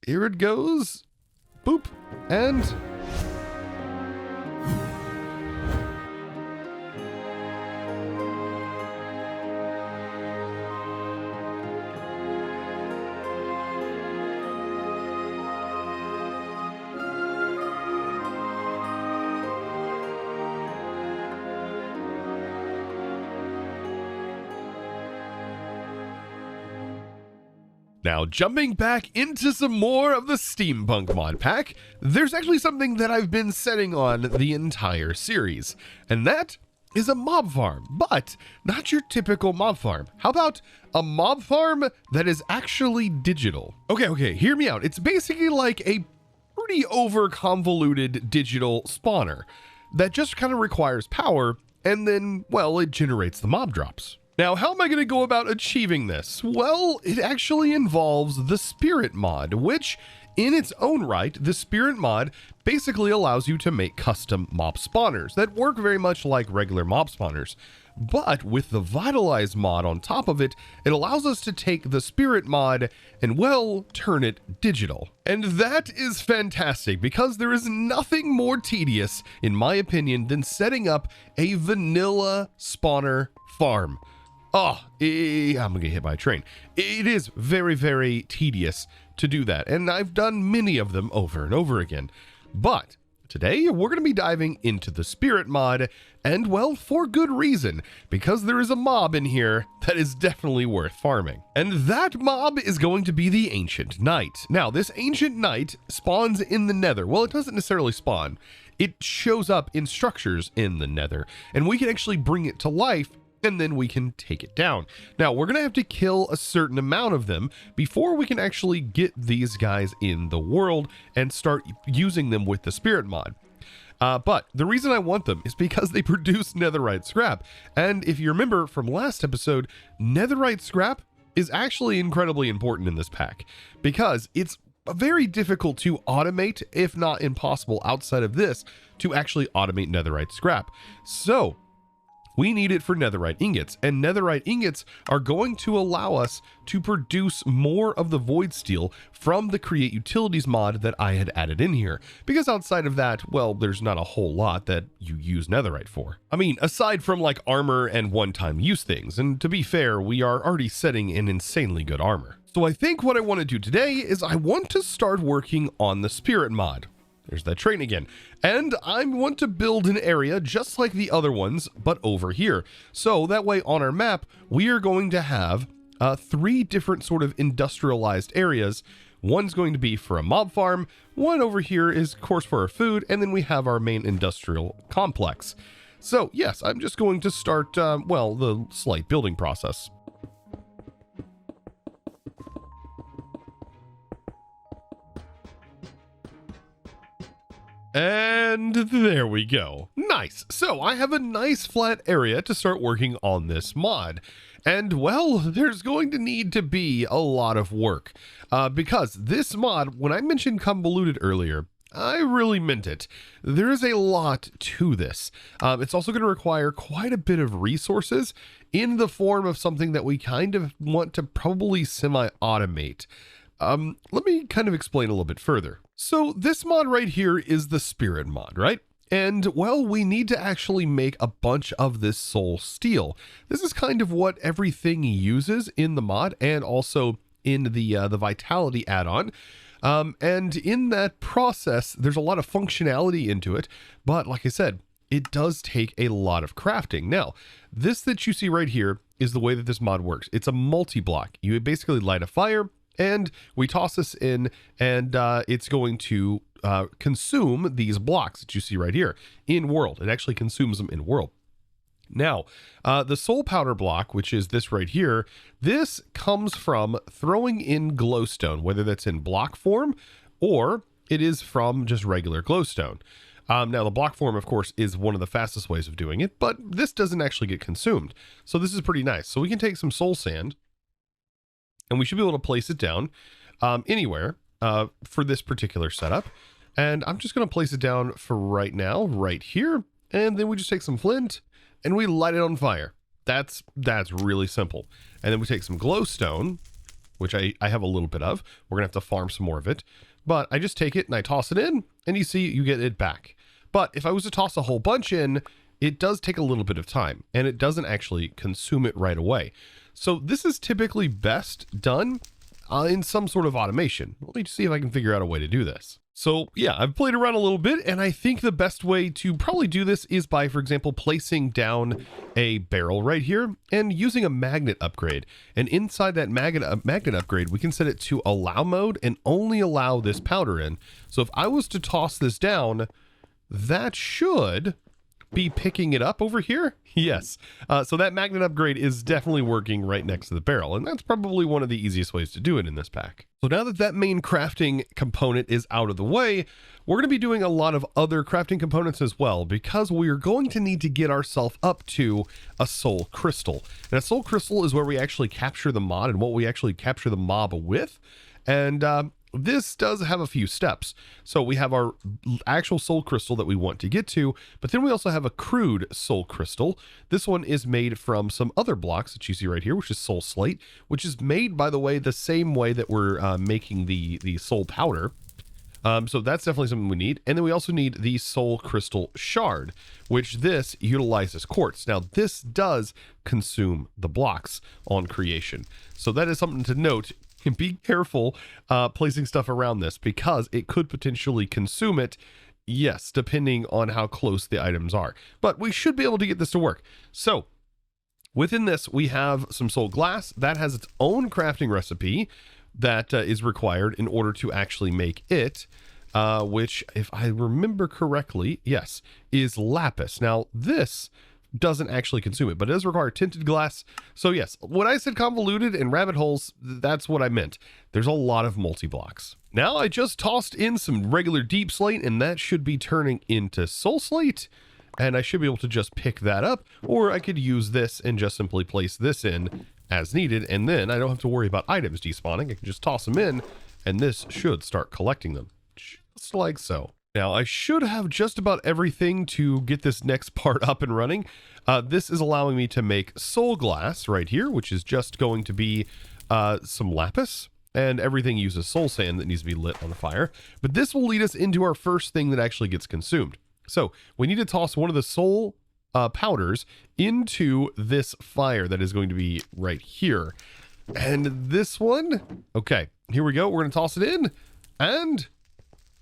here it goes. Boop. And now, jumping back into some more of the SteamPunk mod pack, there's actually something that I've been setting on the entire series, and that is a mob farm, but not your typical mob farm. How about a mob farm that is actually digital? Okay, hear me out. It's basically like a pretty over-convoluted digital spawner that just kind of requires power, and then, well, it generates the mob drops. Now, how am I going to go about achieving this? Well, it actually involves the Spirit mod, which in its own right, the Spirit mod basically allows you to make custom mob spawners that work very much like regular mob spawners. But with the Vitalize mod on top of it, it allows us to take the Spirit mod and, well, turn it digital. And that is fantastic because there is nothing more tedious, in my opinion, than setting up a vanilla spawner farm. Oh, I'm gonna get hit by a train. It is very, very tedious to do that, and I've done many of them over and over again. But today, we're gonna be diving into the Spirit mod, and well, for good reason, because there is a mob in here that is definitely worth farming. And that mob is going to be the Ancient Knight. Now, this Ancient Knight spawns in the Nether. Well, it doesn't necessarily spawn. It shows up in structures in the Nether, and we can actually bring it to life, and then we can take it down. Now, we're going to have to kill a certain amount of them before we can actually get these guys in the world and start using them with the Spirit mod. But the reason I want them is because they produce Netherite scrap. And if you remember from last episode, Netherite scrap is actually incredibly important in this pack because it's very difficult to automate, if not impossible outside of this, to actually automate Netherite scrap. So we need it for Netherite ingots, and Netherite ingots are going to allow us to produce more of the void steel from the create utilities mod that I had added in here, because outside of that, well, there's not a whole lot that you use Netherite for. I mean, aside from like armor and one-time use things, and to be fair, we are already setting an insanely good armor. So I think what I want to do today is I want to start working on the Spirit mod. There's that train again. And I want to build an area just like the other ones, but over here. So that way on our map, we are going to have 3 different sort of industrialized areas. One's going to be for a mob farm. One over here is, of course, for our food. And then we have our main industrial complex. So yes, I'm just going to start, well, the slight building process. And there we go. Nice. So I have a nice flat area to start working on this mod. And well, there's going to need to be a lot of work because this mod, when I mentioned convoluted earlier, I really meant it. There is a lot to this. It's also going to require quite a bit of resources in the form of something that we kind of want to probably semi-automate. Let me kind of explain a little bit further. So this mod right here is the Spirit mod, right? And well, we need to actually make a bunch of this soul steel. This is kind of what everything uses in the mod and also in the Vitality add-on. And in that process, there's a lot of functionality into it. But like I said, it does take a lot of crafting. Now, this that you see right here is the way that this mod works. It's a multi-block. You basically light a fire, and we toss this in, and it's going to consume these blocks that you see right here in world. It actually consumes them in world. Now, the soul powder block, which is this right here, this comes from throwing in glowstone, whether that's in block form or it is from just regular glowstone. Now, the block form, of course, is one of the fastest ways of doing it, but this doesn't actually get consumed. So this is pretty nice. So we can take some soul sand, and we should be able to place it down anywhere for this particular setup. And I'm just going to place it down for right now, right here. And then we just take some flint and we light it on fire. That's really simple. And then we take some glowstone which I have a little bit of. We're going to have to farm some more of it. But I just take it and I toss it in, and you see you get it back. But if I was to toss a whole bunch in, it does take a little bit of time, and it doesn't actually consume it right away. So this is typically best done in some sort of automation. Let me see if I can figure out a way to do this. So yeah, I've played around a little bit, and I think the best way to probably do this is by, for example, placing down a barrel right here and using a magnet upgrade. And inside that magnet upgrade, we can set it to allow mode and only allow this powder in. So if I was to toss this down, that should be picking it up over here. Yes. So that magnet upgrade is definitely working right next to the barrel, and that's probably one of the easiest ways to do it in this pack. So now that that main crafting component is out of the way, we're going to be doing a lot of other crafting components as well, because we're going to need to get ourselves up to a soul crystal. And a soul crystal is where we actually capture the mod and what we actually capture the mob with. And this does have a few steps. So we have our actual soul crystal that we want to get to, but then we also have a crude soul crystal. This one is made from some other blocks that you see right here, which is soul slate, which is made, by the way, the same way that we're making the soul powder. So that's definitely something we need. And then we also need the soul crystal shard, which this utilizes quartz. Now this does consume the blocks on creation. So that is something to note. And be careful placing stuff around this, because it could potentially consume it. Yes, depending on how close the items are. But we should be able to get this to work. So within this, we have some soul glass that has its own crafting recipe that is required in order to actually make it, which, if I remember correctly, yes, is lapis. Now this doesn't actually consume it, but it does require tinted glass. So yes, when I said convoluted and rabbit holes, that's what I meant. There's a lot of multi-blocks. Now I just tossed in some regular deep slate, and that should be turning into soul slate, and I should be able to just pick that up, or I could use this and just simply place this in as needed, and then I don't have to worry about items despawning. I can just toss them in, and this should start collecting them, just like so. Now, I should have just about everything to get this next part up and running. This is allowing me to make soul glass right here, which is just going to be some lapis, and everything uses soul sand that needs to be lit on the fire. But this will lead us into our first thing that actually gets consumed. So we need to toss one of the soul powders into this fire that is going to be right here. And this one, okay, here we go. We're going to toss it in, and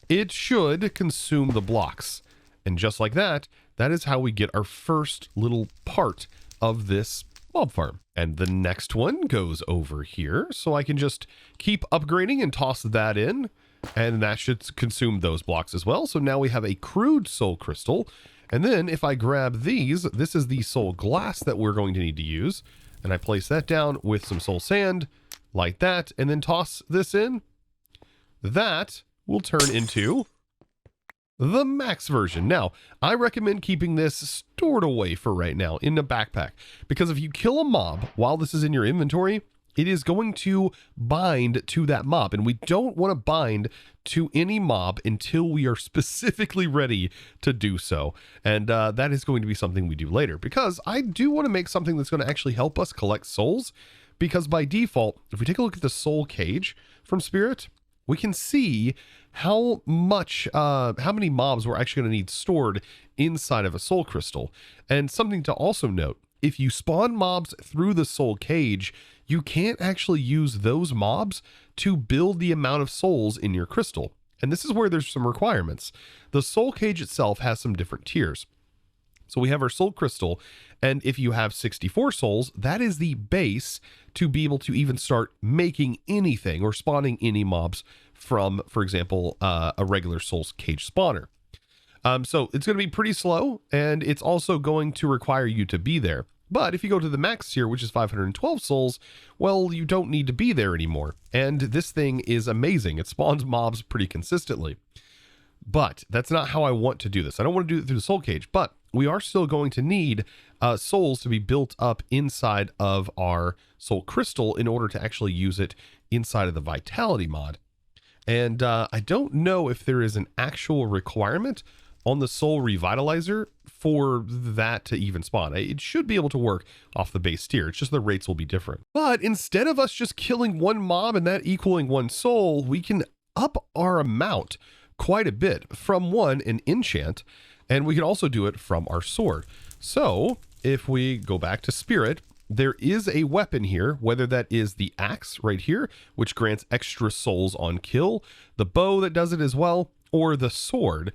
it should consume the blocks. And just like that, that is how we get our first little part of this mob farm. And the next one goes over here, so I can just keep upgrading and toss that in, and that should consume those blocks as well. So now we have a crude soul crystal. And then if I grab these, this is the soul glass that we're going to need to use, and I place that down with some soul sand like that, and then toss this in. That will turn into the max version. Now, I recommend keeping this stored away for right now in a backpack, because if you kill a mob while this is in your inventory, it is going to bind to that mob, and we don't want to bind to any mob until we are specifically ready to do so. And that is going to be something we do later, because I do want to make something that's going to actually help us collect souls, because by default, if we take a look at the soul cage from Spirit, we can see how many mobs we're actually going to need stored inside of a soul crystal. And something to also note, if you spawn mobs through the soul cage, you can't actually use those mobs to build the amount of souls in your crystal. And this is where there's some requirements. The soul cage itself has some different tiers. So we have our soul crystal, and if you have 64 souls, that is the base to be able to even start making anything or spawning any mobs from, for example, a regular soul cage spawner. So it's going to be pretty slow, and it's also going to require you to be there. But if you go to the max tier, which is 512 souls, well, you don't need to be there anymore. And this thing is amazing. It spawns mobs pretty consistently. But that's not how I want to do this. I don't want to do it through the soul cage, but we are still going to need souls to be built up inside of our soul crystal in order to actually use it inside of the vitality mod. And I don't know if there is an actual requirement on the soul revitalizer for that to even spawn. It should be able to work off the base tier. It's just the rates will be different. But instead of us just killing one mob and that equaling one soul, we can up our amount quite a bit from an enchant, and we can also do it from our sword. So if we go back to spirit, there is a weapon here, whether that is the axe right here, which grants extra souls on kill, the bow that does it as well, or the sword.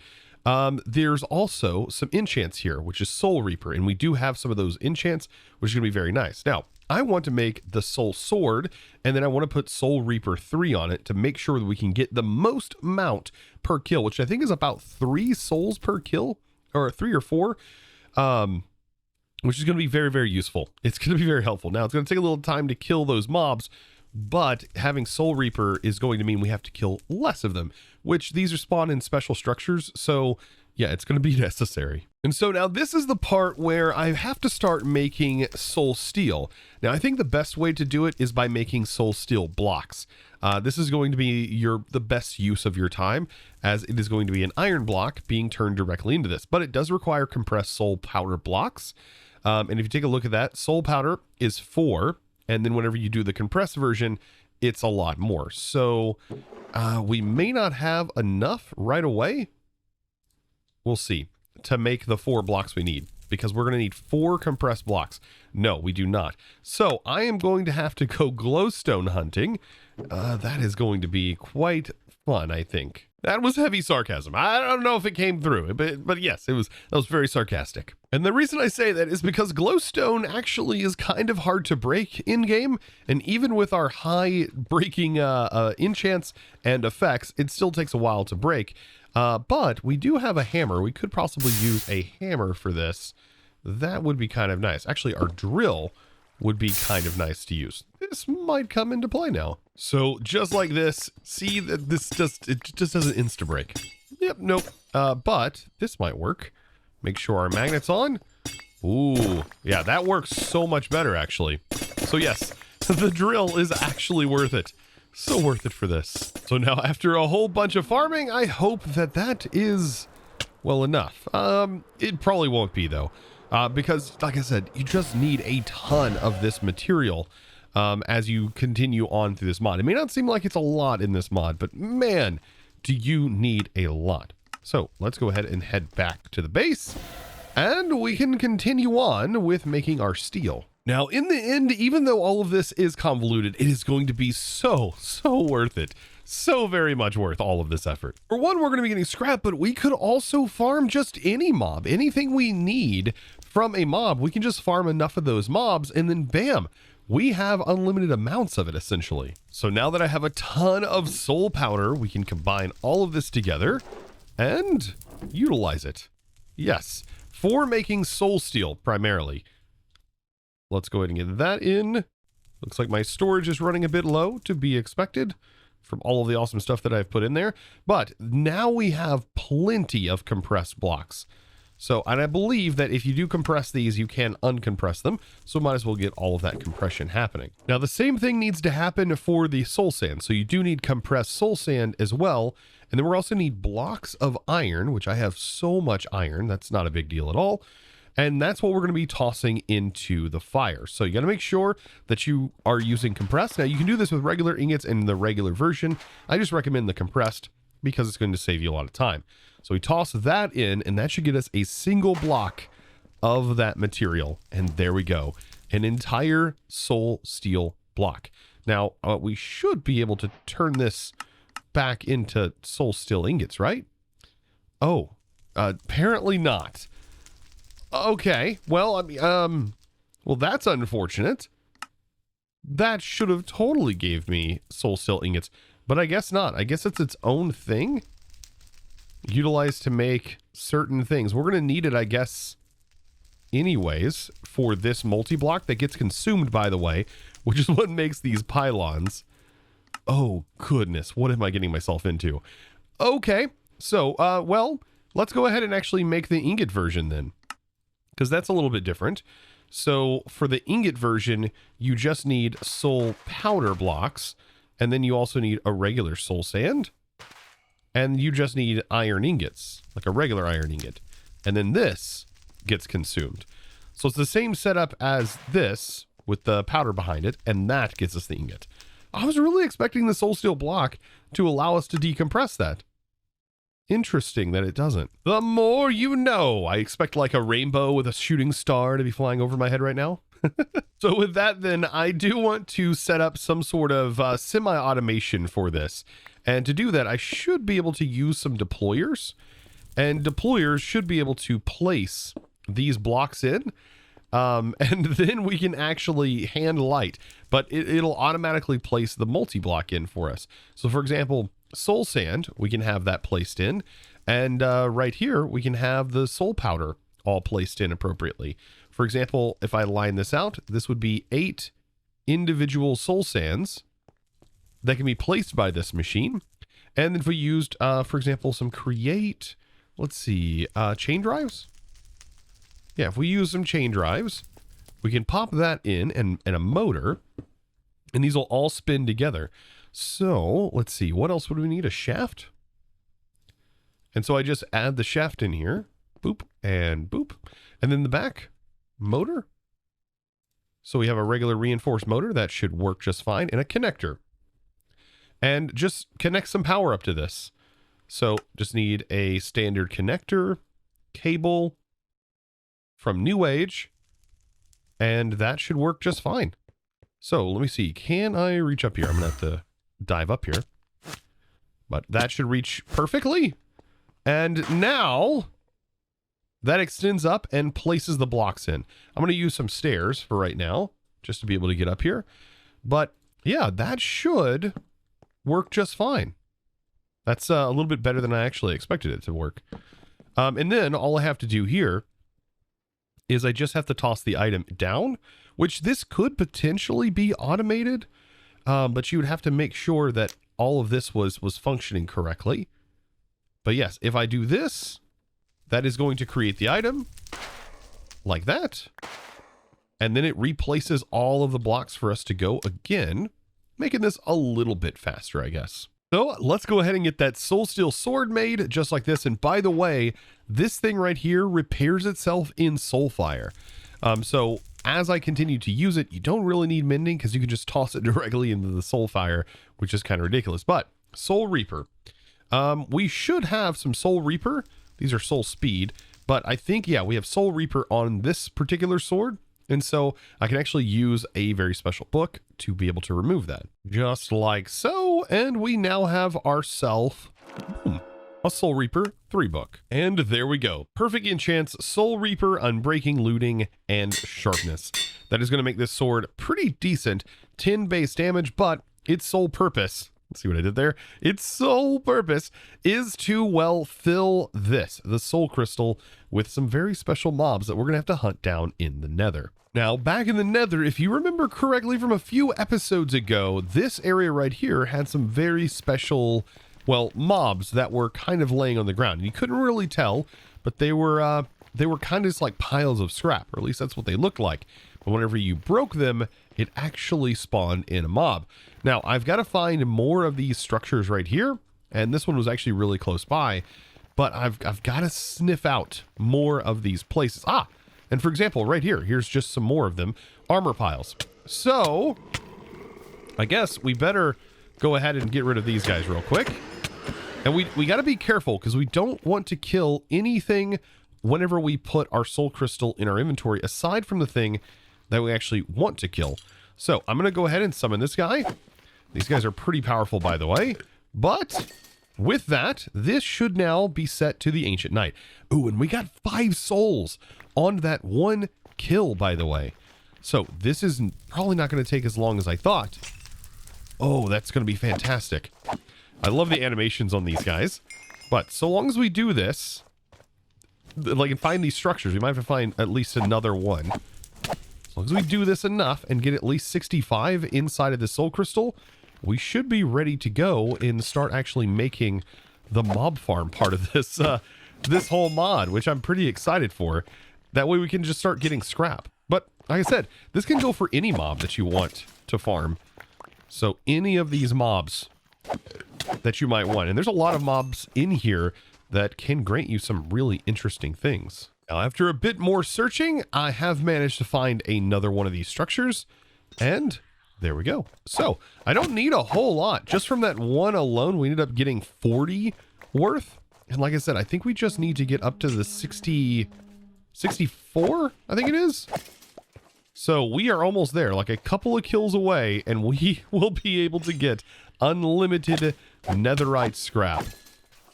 There's also some enchants here, which is Soul Reaper, and we do have some of those enchants, which is going to be very nice. Now, I want to make the Soul Sword, and then I want to put Soul Reaper 3 on it to make sure that we can get the most amount per kill, which I think is about 3 souls per kill, or 3 or 4, which is going to be very, very useful. It's going to be very helpful. Now, it's going to take a little time to kill those mobs, but having Soul Reaper is going to mean we have to kill less of them, which these are spawned in special structures. So yeah, it's going to be necessary. And so now this is the part where I have to start making soul steel. Now, I think the best way to do it is by making soul steel blocks. This is going to be the best use of your time, as it is going to be an iron block being turned directly into this, but it does require compressed soul powder blocks. And if you take a look at that, soul powder is 4. And then whenever you do the compressed version, it's a lot more. So we may not have enough right away. We'll see, to make the 4 blocks we need, because we're going to need 4 compressed blocks. No, we do not. So I am going to have to go glowstone hunting. That is going to be quite fun, I think. That was heavy sarcasm. I don't know if it came through, but yes, that was very sarcastic. And the reason I say that is because glowstone actually is kind of hard to break in game, and even with our high breaking enchants and effects, it still takes a while to break. But we do have a hammer. We could possibly use a hammer for this. That would be kind of nice. Actually, our drill would be kind of nice to use. This might come into play now. So just like this, see that it just doesn't insta break. Yep, nope. But this might work. Make sure our magnet's on. Ooh, yeah, that works so much better actually. So yes, the drill is actually worth it. So worth it for this. So now after a whole bunch of farming, I hope that is well enough. It probably won't be though. Because like I said, you just need a ton of this material as you continue on through this mod. It may not seem like it's a lot in this mod, but man, do you need a lot. So let's go ahead and head back to the base, and we can continue on with making our steel. Now, in the end, even though all of this is convoluted, it is going to be so worth it. So very much worth all of this effort. For one, we're going to be getting scrap, but we could also farm just any mob. Anything we need from a mob, we can just farm enough of those mobs, and then bam, we have unlimited amounts of it essentially. So now that I have a ton of soul powder, we can combine all of this together and utilize it. Yes, for making soul steel primarily. Let's go ahead and get that in. Looks like my storage is running a bit low, to be expected from all of the awesome stuff that I've put in there. But now we have plenty of compressed blocks. So, and I believe that if you do compress these, you can uncompress them. So might as well get all of that compression happening. Now, the same thing needs to happen for the soul sand. So you do need compressed soul sand as well. And then we also need blocks of iron, which I have so much iron. That's not a big deal at all. And that's what we're going to be tossing into the fire. So you got to make sure that you are using compressed. Now you can do this with regular ingots in the regular version. I just recommend the compressed because it's going to save you a lot of time. So we toss that in, and that should get us a single block of that material. And there we go. An entire soul steel block. Now we should be able to turn this back into soul steel ingots, right? Oh, apparently not. Okay, well, I mean, well, that's unfortunate. That should have totally gave me soul steel ingots, but I guess not. I guess it's its own thing. Utilized to make certain things. We're going to need it, I guess, anyways, for this multi-block that gets consumed, by the way, which is what makes these pylons. Oh, goodness, what am I getting myself into? Okay, so, well, let's go ahead and actually make the ingot version then, because that's a little bit different. So for the ingot version, you just need soul powder blocks, and then you also need a regular soul sand. and you just need iron ingots, like a regular iron ingot. And then this gets consumed. So it's the same setup as this with the powder behind it, and that gets us the ingot. I was really expecting the soul steel block to allow us to decompress that. Interesting that it doesn't. The more you know. I expect like a rainbow with a shooting star to be flying over my head right now. So with that, then I do want to set up some sort of semi-automation for this. And to do that, I should be able to use some deployers. And deployers should be able to place these blocks in. And then we can actually hand light. But it'll automatically place the multi-block in for us. So for example, soul sand, we can have that placed in. And right here, we can have the soul powder all placed in appropriately. For example, if I line this out, this would be 8 individual soul sands that can be placed by this machine. And if we used, for example, some create, let's see, chain drives. Yeah, if we use some chain drives, we can pop that in and a motor, and these will all spin together. So let's see, what else would we need? A shaft. And so I just add the shaft in here, boop and boop, and then the back motor. So we have a regular reinforced motor that should work just fine, and a connector. And just connect some power up to this. So just need a standard connector, cable from New Age, and that should work just fine. So let me see, can I reach up here? I'm gonna have to dive up here, but that should reach perfectly. And now that extends up and places the blocks in. I'm going to use some stairs for right now, just to be able to get up here. But yeah, that should work just fine. That's a little bit better than I actually expected it to work. And then all I have to do here is I just have to toss the item down, which this could potentially be automated, but you would have to make sure that all of this was functioning correctly. But yes, if I do this, that is going to create the item like that. And then it replaces all of the blocks for us to go again, making this a little bit faster, I guess. So let's go ahead and get that soul steel sword made just like this. And by the way, this thing right here repairs itself in soulfire. So as I continue to use it, you don't really need mending because you can just toss it directly into the soulfire, which is kind of ridiculous. But soul reaper, we should have some soul reaper. These are soul speed, but I think, yeah, we have soul reaper on this particular sword. And so I can actually use a very special book to be able to remove that. Just like so. And we now have ourselves a Soul Reaper 3 book. And there we go. Perfect enchants, Soul Reaper, Unbreaking, Looting, and Sharpness. That is going to make this sword pretty decent. 10 base damage, but its sole purpose, let's see what I did there. Its sole purpose is to, well, fill this, the soul crystal, with some very special mobs that we're going to have to hunt down in the Nether. Now, back in the Nether, if you remember correctly from a few episodes ago, this area right here had some very special, well, mobs that were kind of laying on the ground. You couldn't really tell, but they were kind of just like piles of scrap, or at least that's what they looked like. But whenever you broke them, it actually spawned in a mob. Now, I've got to find more of these structures right here, and this one was actually really close by, but I've got to sniff out more of these places. And for example, right here, here's just some more of them, armor piles. So I guess we better go ahead and get rid of these guys real quick. And we got to be careful because we don't want to kill anything whenever we put our soul crystal in our inventory, aside from the thing that we actually want to kill. So I'm going to go ahead and summon this guy. These guys are pretty powerful, by the way. But with that, this should now be set to the Ancient Knight. Ooh, and we got 5 souls on that one kill, by the way. So this is probably not going to take as long as I thought. Oh, that's going to be fantastic. I love the animations on these guys. But so long as we do this, like, and find these structures, we might have to find at least another one. As long as we do this enough and get at least 65 inside of the soul crystal, we should be ready to go and start actually making the mob farm part of this this whole mod, which I'm pretty excited for. That way we can just start getting scrap. But like I said, this can go for any mob that you want to farm. So any of these mobs that you might want. And there's a lot of mobs in here that can grant you some really interesting things. Now, after a bit more searching, I have managed to find another one of these structures, and there we go. So I don't need a whole lot. Just from that one alone, we ended up getting 40 worth. And like I said, I think we just need to get up to the 64, I think it is. So we are almost there, like a couple of kills away, and we will be able to get unlimited netherite scrap.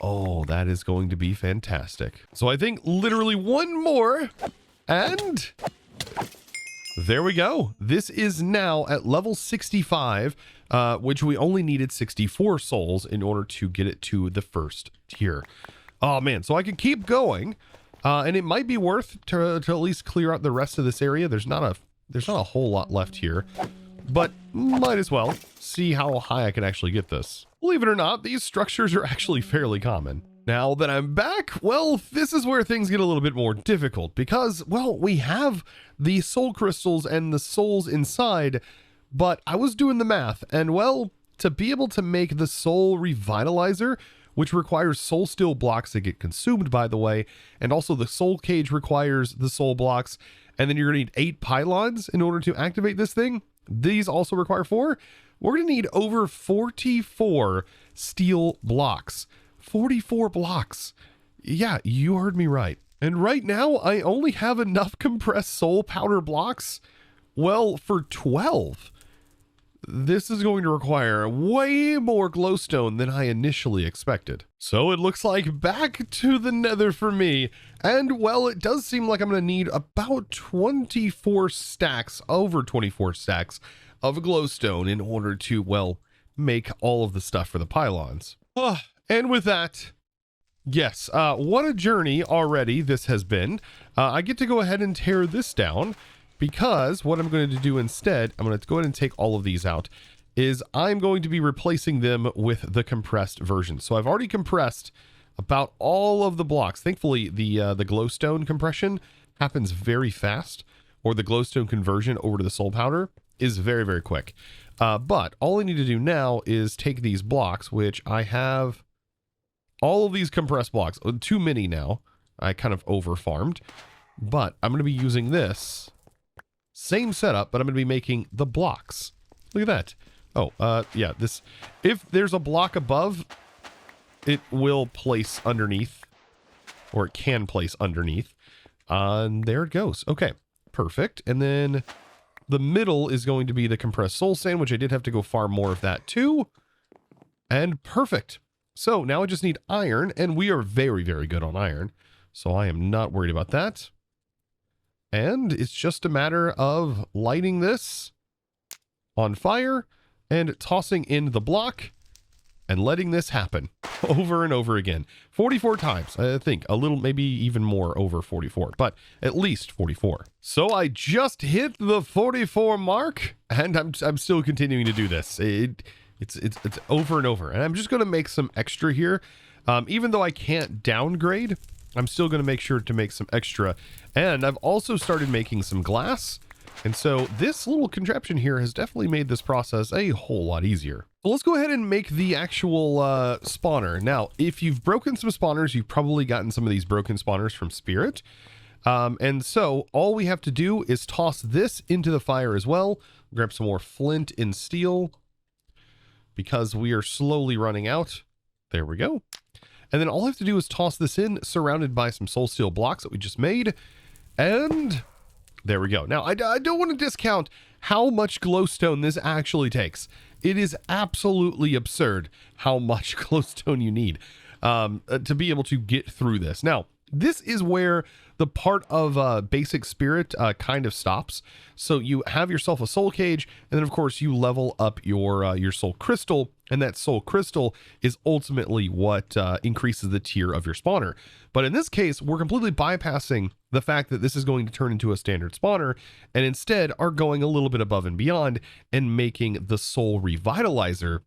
Oh, that is going to be fantastic. So I think literally one more, and there we go. This is now at level 65, which we only needed 64 souls in order to get it to the first tier. Oh man, so I can keep going, and it might be worth to at least clear out the rest of this area. There's not a whole lot left here, but might as well see how high I can actually get this. Believe it or not, these structures are actually fairly common. Now that I'm back, well, this is where things get a little bit more difficult because, well, we have the soul crystals and the souls inside, but I was doing the math, and well, to be able to make the soul revitalizer, which requires soul steel blocks that get consumed, by the way, and also the soul cage requires the soul blocks, and then you're gonna need 8 pylons in order to activate this thing. These also require 4. We're gonna need over 44 steel blocks. 44 blocks. Yeah, you heard me right. And right now, I only have enough compressed soul powder blocks, well, for 12. This is going to require way more glowstone than I initially expected. So it looks like back to the nether for me. And well, it does seem like I'm going to need about 24 stacks, over 24 stacks of glowstone in order to, well, make all of the stuff for the pylons. And with that, yes, what a journey already this has been. I get to go ahead and tear this down, because what I'm going to do instead, I'm going to go ahead and take all of these out, is I'm going to be replacing them with the compressed version. So I've already compressed about all of the blocks. Thankfully, the glowstone compression happens very fast, or the glowstone conversion over to the soul powder is very, very quick. But all I need to do now is take these blocks, which I have all of these compressed blocks, too many now. I kind of over farmed, but I'm going to be using this same setup, but I'm going to be making the blocks. Look at that. Oh, yeah, this, if there's a block above, it will place underneath, or it can place underneath. And there it goes. Okay, perfect. And then the middle is going to be the compressed soul sand, which I did have to go farm more of that too. And perfect. So now I just need iron, and we are very, very good on iron. So I am not worried about that. And it's just a matter of lighting this on fire and tossing in the block and letting this happen over and over again. 44 times, I think. A little, maybe even more over 44, but at least 44. So I just hit the 44 mark, and I'm still continuing to do this. It's over and over. And I'm just going to make some extra here. Even though I can't downgrade, I'm still going to make sure to make some extra. And I've also started making some glass. And so this little contraption here has definitely made this process a whole lot easier. So let's go ahead and make the actual spawner. Now, if you've broken some spawners, you've probably gotten some of these broken spawners from Spirit. And so all we have to do is toss this into the fire as well. Grab some more flint and steel because we are slowly running out. There we go. And then all I have to do is toss this in, surrounded by some soul steel blocks that we just made. And there we go. Now, I don't want to discount how much glowstone this actually takes. It is absolutely absurd how much glowstone you need to be able to get through this. Now, this is where the part of basic spirit kind of stops. So you have yourself a soul cage, and then of course you level up your soul crystal, and that soul crystal is ultimately what increases the tier of your spawner. But in this case, we're completely bypassing the fact that this is going to turn into a standard spawner, and instead are going a little bit above and beyond and making the soul revitalizer,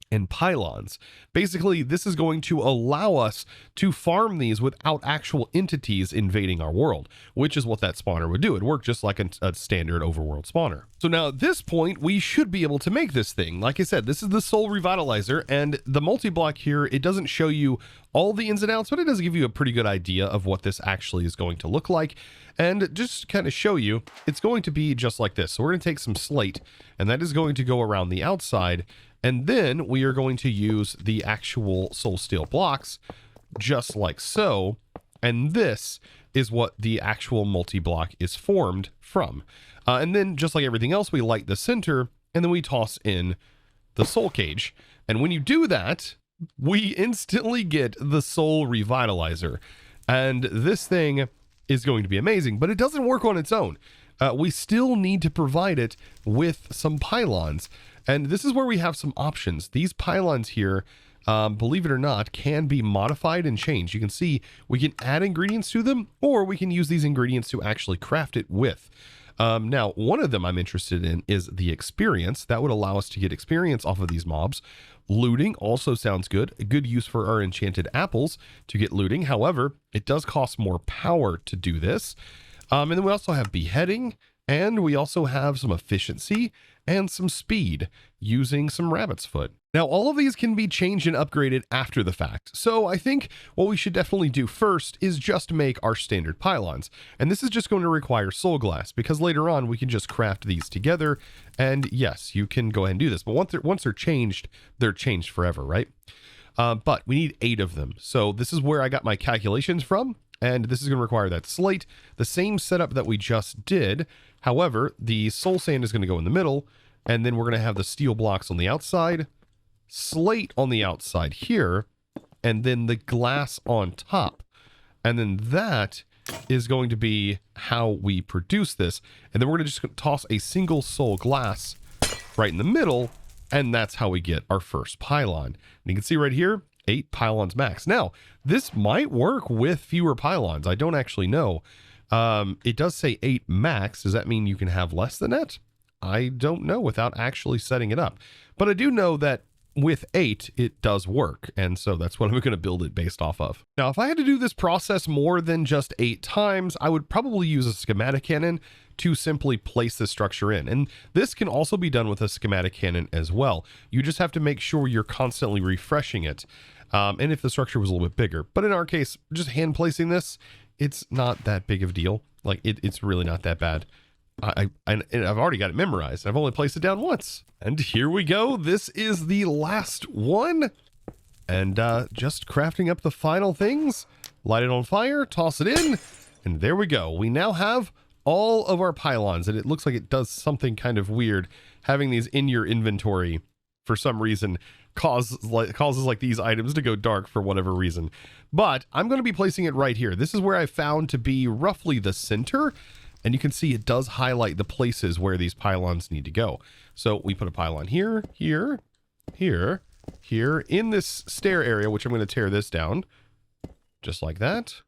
and pylons. Basically, this is going to allow us to farm these without actual entities invading our world, which is what that spawner would do. It'd work just like a standard overworld spawner. So now at this point, we should be able to make this thing. Like I said, this is the Soul Revitalizer, and the multi-block here, it doesn't show you all the ins and outs, but it does give you a pretty good idea of what this actually is going to look like. And just kind of show you, it's going to be just like this. So we're going to take some slate, and that is going to go around the outside. And then we are going to use the actual soul steel blocks just like so. And this is what the actual multi-block is formed from. And then just like everything else, we light the center and then we toss in the soul cage. And when you do that, we instantly get the soul revitalizer. And this thing is going to be amazing, but it doesn't work on its own. We still need to provide it with some pylons. And this is where we have some options. These pylons here, believe it or not, can be modified and changed. You can see we can add ingredients to them, or we can use these ingredients to actually craft it with. Now, one of them I'm interested in is the experience. That would allow us to get experience off of these mobs. Looting also sounds good. A good use for our enchanted apples to get looting. However, it does cost more power to do this. And then we also have beheading, and we also have some efficiency and some speed using some rabbit's foot. Now, all of these can be changed and upgraded after the fact. So I think what we should definitely do first is just make our standard pylons. And this is just going to require soul glass, because later on we can just craft these together. And yes, you can go ahead and do this. But once they're changed forever, right? But we need 8 of them. So this is where I got my calculations from. And this is going to require that slate, the same setup that we just did. However, the soul sand is going to go in the middle, and then we're going to have the steel blocks on the outside, slate on the outside here, and then the glass on top. And then that is going to be how we produce this. And then we're going to just toss a single soul glass right in the middle, and that's how we get our first pylon. And you can see right here, 8 pylons max. Now, this might work with fewer pylons. I don't actually know. It does say 8 max. Does that mean you can have less than that? I don't know without actually setting it up. But I do know that with 8, it does work. And so that's what I'm going to build it based off of. Now, if I had to do this process more than just 8 times, I would probably use a schematic cannon to simply place this structure in. And this can also be done with a schematic cannon as well. You just have to make sure you're constantly refreshing it. And if the structure was a little bit bigger. But in our case, just hand placing this, it's not that big of a deal. Like, it's really not that bad. And I've already got it memorized. I've only placed it down once. And here we go. This is the last one. And just crafting up the final things. Light it on fire, toss it in, and there we go. We now have all of our pylons, and it looks like it does something kind of weird. Having these in your inventory, for some reason, causes like these items to go dark for whatever reason. But I'm going to be placing it right here. This is where I found to be roughly the center. And you can see it does highlight the places where these pylons need to go. So we put a pylon here, here, here, here, in this stair area, which I'm going to tear this down. Just like that.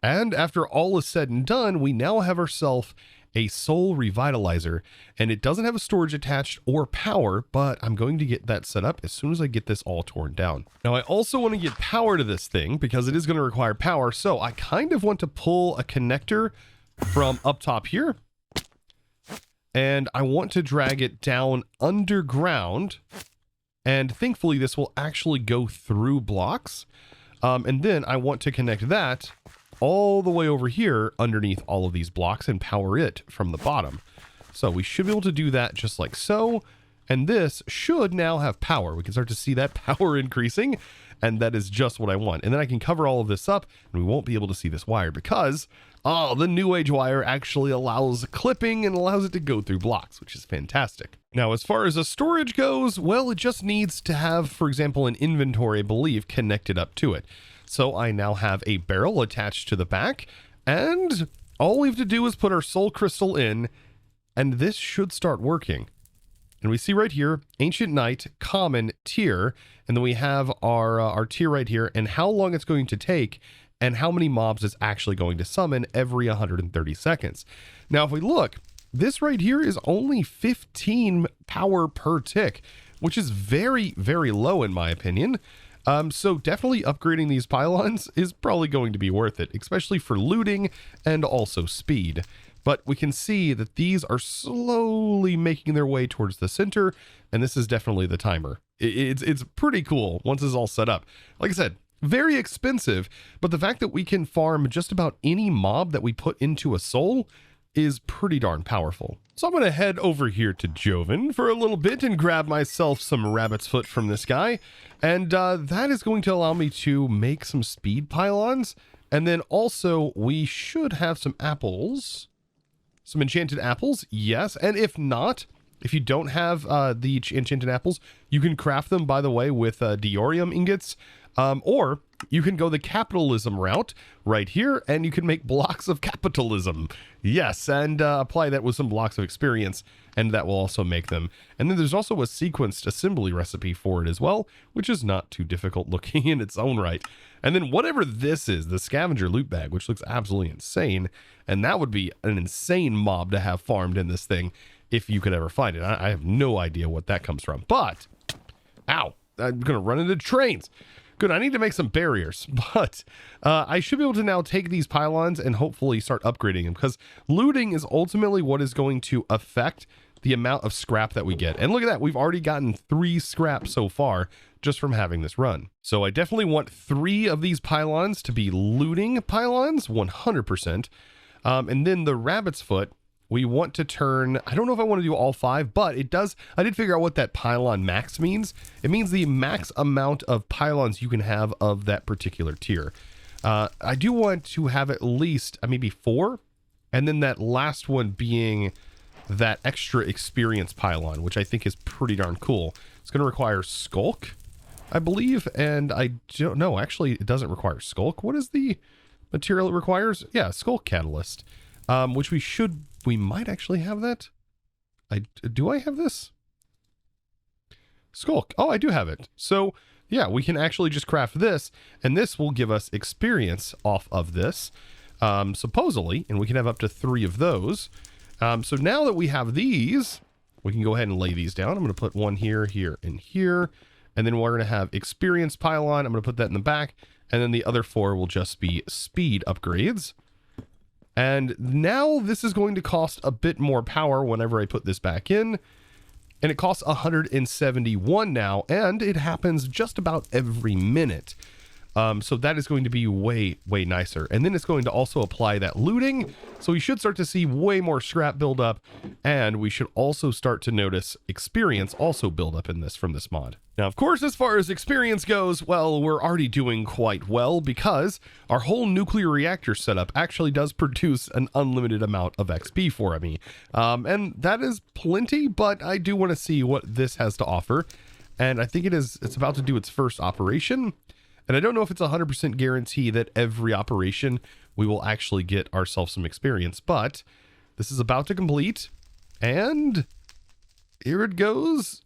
And after all is said and done, we now have ourselves a soul revitalizer. And it doesn't have a storage attached or power, but I'm going to get that set up as soon as I get this all torn down. Now, I also want to get power to this thing because it is going to require power. So I kind of want to pull a connector from up top here, and I want to drag it down underground, and thankfully this will actually go through blocks, and then I want to connect that all the way over here underneath all of these blocks and power it from the bottom. So we should be able to do that just like so, and this should now have power. We can start to see that power increasing, and that is just what I want. And then I can cover all of this up, and we won't be able to see this wire because the new age wire actually allows clipping and allows it to go through blocks, which is fantastic. Now, as far as the storage goes, well, it just needs to have, for example, an inventory, I believe, connected up to it. So I now have a barrel attached to the back, and all we have to do is put our soul crystal in, and this should start working. And we see right here, Ancient Knight, Common, Tier, and then we have our tier right here, and how long it's going to take, and how many mobs it's actually going to summon every 130 seconds. Now, if we look, this right here is only 15 power per tick, which is very, very low in my opinion. So definitely upgrading these pylons is probably going to be worth it, especially for looting and also speed. But we can see that these are slowly making their way towards the center, and this is definitely the timer. It's pretty cool once it's all set up. Like I said, very expensive, but the fact that we can farm just about any mob that we put into a soul is pretty darn powerful. So I'm going to head over here to Joven for a little bit and grab myself some rabbit's foot from this guy. And that is going to allow me to make some speed pylons. And then also we should have some apples, some enchanted apples. Yes. And if not, if you don't have the enchanted apples, you can craft them, by the way, with diorium ingots. Or you can go the capitalism route right here, and you can make blocks of capitalism. Yes, and apply that with some blocks of experience, and that will also make them. And then there's also a sequenced assembly recipe for it as well, which is not too difficult looking in its own right. And then whatever this is, the scavenger loot bag, which looks absolutely insane, and that would be an insane mob to have farmed in this thing if you could ever find it. I have no idea what that comes from, but, ow, I'm going to run into trains. Good, I need to make some barriers, but I should be able to now take these pylons and hopefully start upgrading them, because looting is ultimately what is going to affect the amount of scrap that we get. And look at that, we've already gotten 3 scrap so far just from having this run. So I definitely want 3 of these pylons to be looting pylons, 100%. And then the rabbit's foot, we want to turn, I don't know if I want to do all 5, but it does, I did figure out what that pylon max means. It means the max amount of pylons you can have of that particular tier. I do want to have at least maybe 4, and then that last one being that extra experience pylon, which I think is pretty darn cool. It's going to require skulk, I believe, and I don't know, actually it doesn't require skulk. What is the material it requires? Yeah, skulk catalyst, which we might actually have that. Do I have this? Skulk. Oh, I do have it. So yeah, we can actually just craft this, and this will give us experience off of this, supposedly, and we can have up to 3 of those. So now that we have these, we can go ahead and lay these down. I'm going to put one here, here, and here, and then we're going to have experience pylon. I'm going to put that in the back, and then the other 4 will just be speed upgrades. And now this is going to cost a bit more power whenever I put this back in. And it costs 171 now, and it happens just about every minute. So that is going to be way, way nicer. And then it's going to also apply that looting. So we should start to see way more scrap build up. And we should also start to notice experience also build up in this from this mod. Now, of course, as far as experience goes, well, we're already doing quite well because our whole nuclear reactor setup actually does produce an unlimited amount of XP for me. And that is plenty, but I do want to see what this has to offer. And I think it's about to do its first operation. And I don't know if it's 100% guarantee that every operation we will actually get ourselves some experience, but this is about to complete, and here it goes.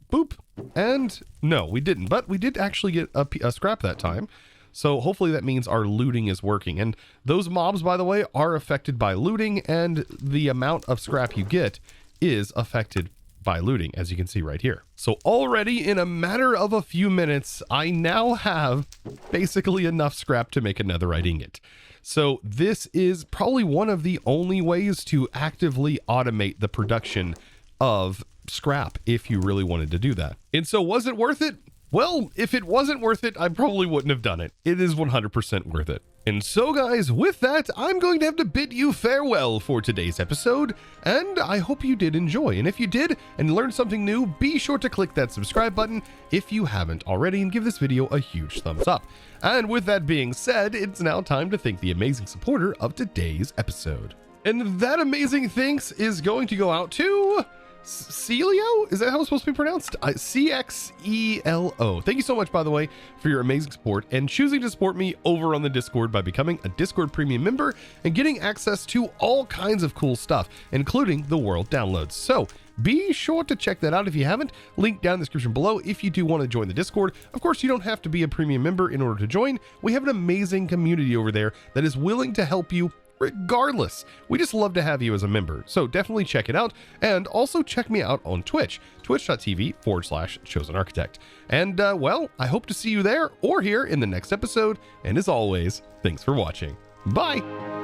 Boop. And no, we didn't, but we did actually get a scrap that time. So hopefully that means our looting is working. And those mobs, by the way, are affected by looting, and the amount of scrap you get is affected by looting, as you can see right here. So already in a matter of a few minutes, I now have basically enough scrap to make a netherite ingot. So this is probably one of the only ways to actively automate the production of scrap if you really wanted to do that. And so was it worth it? Well, if it wasn't worth it, I probably wouldn't have done it. It is 100% worth it. And so guys, with that, I'm going to have to bid you farewell for today's episode, and I hope you did enjoy. And if you did and learned something new, be sure to click that subscribe button if you haven't already, and give this video a huge thumbs up. And with that being said, it's now time to thank the amazing supporter of today's episode. And that amazing thanks is going to go out to Celio? Is that how it's supposed to be pronounced? CXELO. Thank you so much, by the way, for your amazing support and choosing to support me over on the Discord by becoming a Discord premium member and getting access to all kinds of cool stuff, including the world downloads. So be sure to check that out if you haven't. Link down in the description below if you do want to join the Discord. Of course, you don't have to be a premium member in order to join. We have an amazing community over there that is willing to help you Regardless, we just love to have you as a member, so definitely check it out, and also check me out on Twitch, twitch.tv/ChosenArchitect. And well, I hope to see you there or here in the next episode, and as always, thanks for watching. Bye!